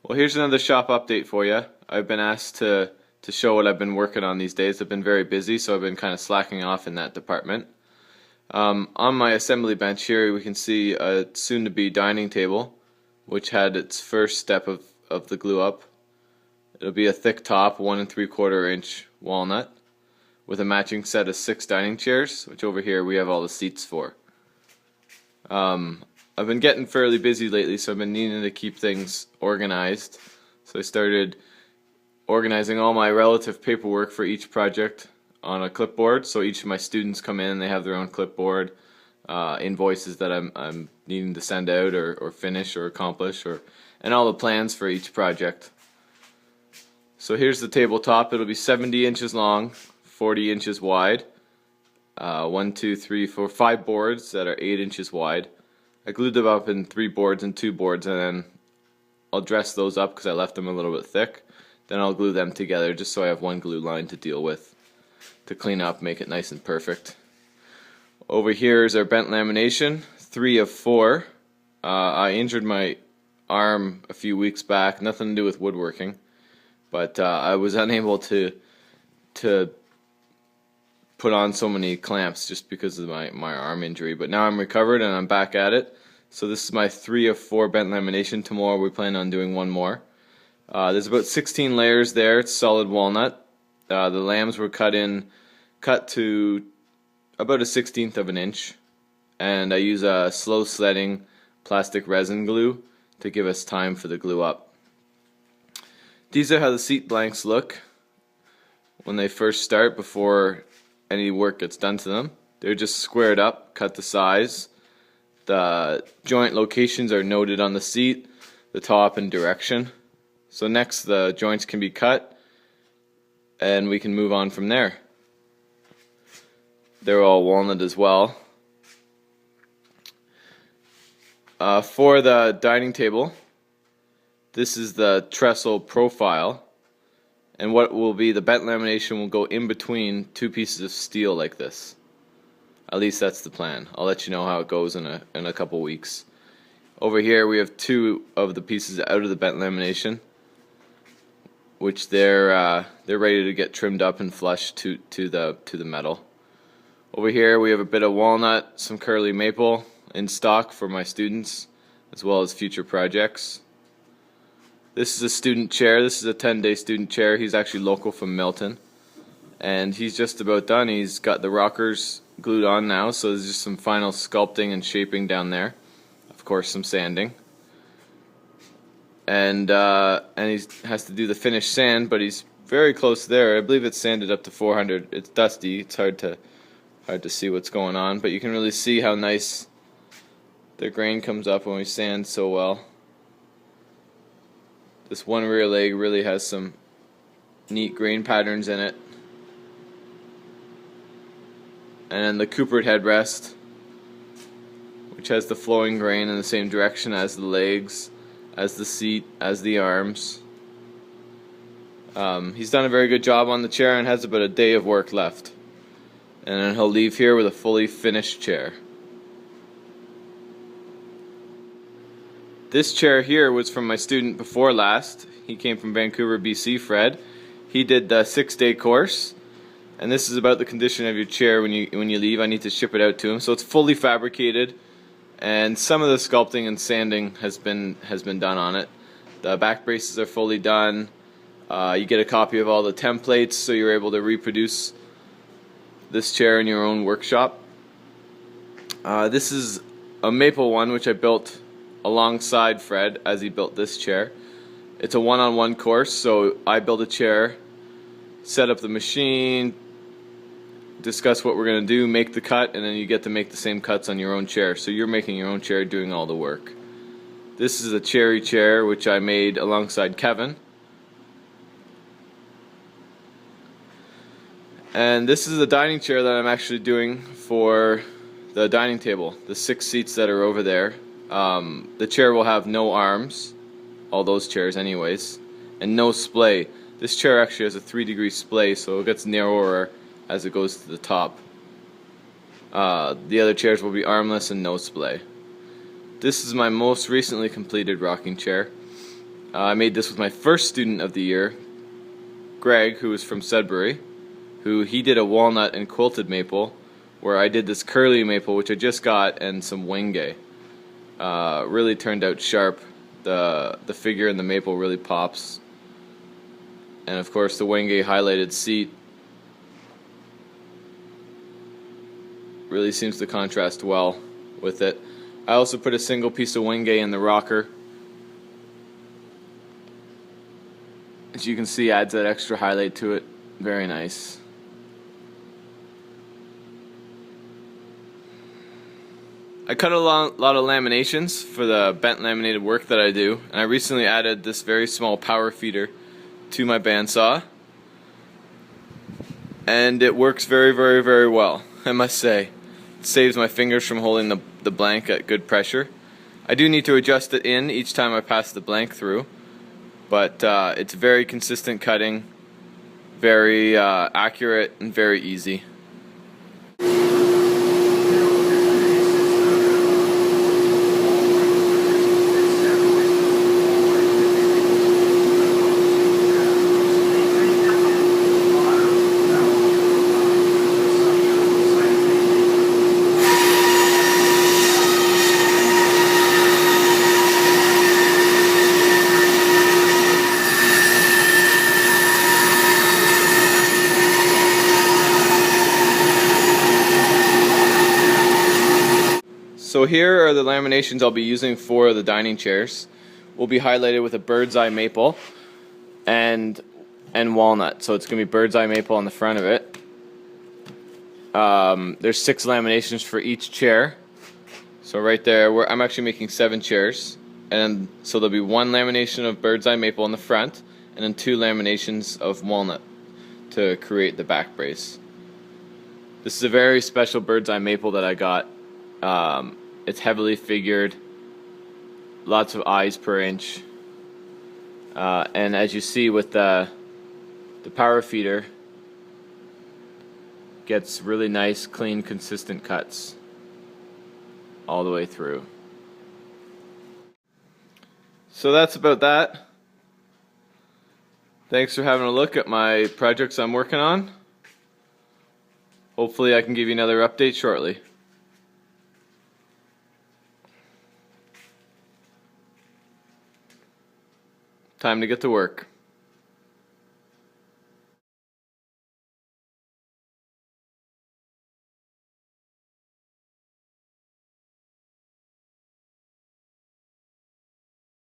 Well, here's another shop update for you. I've been asked to show what I've been working on these days. I've been very busy, so I've been kind of slacking off in that department. On my assembly bench here, we can see a soon-to-be dining table, which had its first step of the glue up. It'll be a thick top, 1 3/4 inch walnut, with a matching set of 6 dining chairs, which over here we have all the seats for. I've been getting fairly busy lately, so I've been needing to keep things organized. So I started organizing all my relative paperwork for each project on a clipboard. So each of my students come in and they have their own clipboard, invoices that I'm needing to send out or finish or accomplish, and all the plans for each project. So here's the tabletop. It'll be 70 inches long, 40 inches wide. 1, 2, 3, 4, 5 boards that are 8 inches wide. I glued them up in 3 boards and 2 boards, and then I'll dress those up because I left them a little bit thick. Then I'll glue them together just so I have one glue line to deal with, to clean up, make it nice and perfect. Over here is our bent lamination, 3 of 4. I injured my arm a few weeks back, nothing to do with woodworking, but I was unable to put on so many clamps just because of my arm injury, but now I'm recovered and I'm back at it. So this is my 3 of 4 bent lamination. Tomorrow we plan on doing one more. There's about 16 layers there. It's solid walnut. The lambs were cut to about a 1/16 of an inch, and I use a slow sledding plastic resin glue to give us time for the glue up. These are how the seat blanks look when they first start, before any work gets done to them. They're just squared up, cut to size. The joint locations are noted on the seat, the top and direction. So next the joints can be cut and we can move on from there. They're all walnut as well. For the dining table, this is the trestle profile. And what will be the bent lamination will go in between 2 pieces of steel like this. At least that's the plan. I'll let you know how it goes in a couple weeks. Over here we have 2 of the pieces out of the bent lamination, which they're ready to get trimmed up and flushed to the metal. Over here we have a bit of walnut, some curly maple in stock for my students, as well as future projects. This is a student chair. This is a 10-day student chair. He's actually local from Milton, and he's just about done. He's got the rockers glued on now, so there's just some final sculpting and shaping down there. Of course, some sanding, and he has to do the finished sand, but he's very close there. I believe it's sanded up to 400. It's dusty. It's hard to see what's going on, but you can really see how nice the grain comes up when we sand so well. This one rear leg really has some neat grain patterns in it. And then the coopered headrest, which has the flowing grain in the same direction as the legs, as the seat, as the arms. He's done a very good job on the chair and has about a day of work left. And then he'll leave here with a fully finished chair. This chair here was from my student before last. He came from Vancouver, BC, Fred. He did the 6-day course, and this is about the condition of your chair when you leave. I need to ship it out to him. So it's fully fabricated, and some of the sculpting and sanding has been done on it. The back braces are fully done. You get a copy of all the templates, so you're able to reproduce this chair in your own workshop. This is a maple one which I built alongside Fred as he built this chair. It's a one-on-one course, so I build a chair, set up the machine, discuss what we're going to do, make the cut, and then you get to make the same cuts on your own chair. So you're making your own chair, doing all the work. This is a cherry chair which I made alongside Kevin. And this is a dining chair that I'm actually doing for the dining table, the 6 seats that are over there. The chair will have no arms, all those chairs anyways, and no splay. This chair actually has a 3-degree splay, so it gets narrower as it goes to the top. The other chairs will be armless and no splay. This is my most recently completed rocking chair. I made this with my first student of the year, Greg, who was from Sudbury, he did a walnut and quilted maple, where I did this curly maple, which I just got, and some wenge. Really turned out sharp. The figure in the maple really pops. And of course the wenge highlighted seat really seems to contrast well with it. I also put a single piece of wenge in the rocker. As you can see, adds that extra highlight to it. Very nice. I cut a lot of laminations for the bent laminated work that I do, and I recently added this very small power feeder to my bandsaw, and it works very, very, very well, I must say. It saves my fingers from holding the blank at good pressure. I do need to adjust it in each time I pass the blank through, but it's very consistent cutting, very accurate, and very easy. So here are the laminations I'll be using for the dining chairs. Will be highlighted with a bird's eye maple and walnut. So it's going to be bird's eye maple on the front of it. There's 6 laminations for each chair. So right there, I'm actually making 7 chairs. And so there'll be 1 lamination of bird's eye maple on the front, and then 2 laminations of walnut to create the back brace. This is a very special bird's eye maple that I got. It's heavily figured, lots of eyes per inch, and as you see with the power feeder, gets really nice, clean, consistent cuts all the way through. So that's about that. Thanks for having a look at my projects I'm working on. Hopefully I can give you another update shortly. Time to get to work.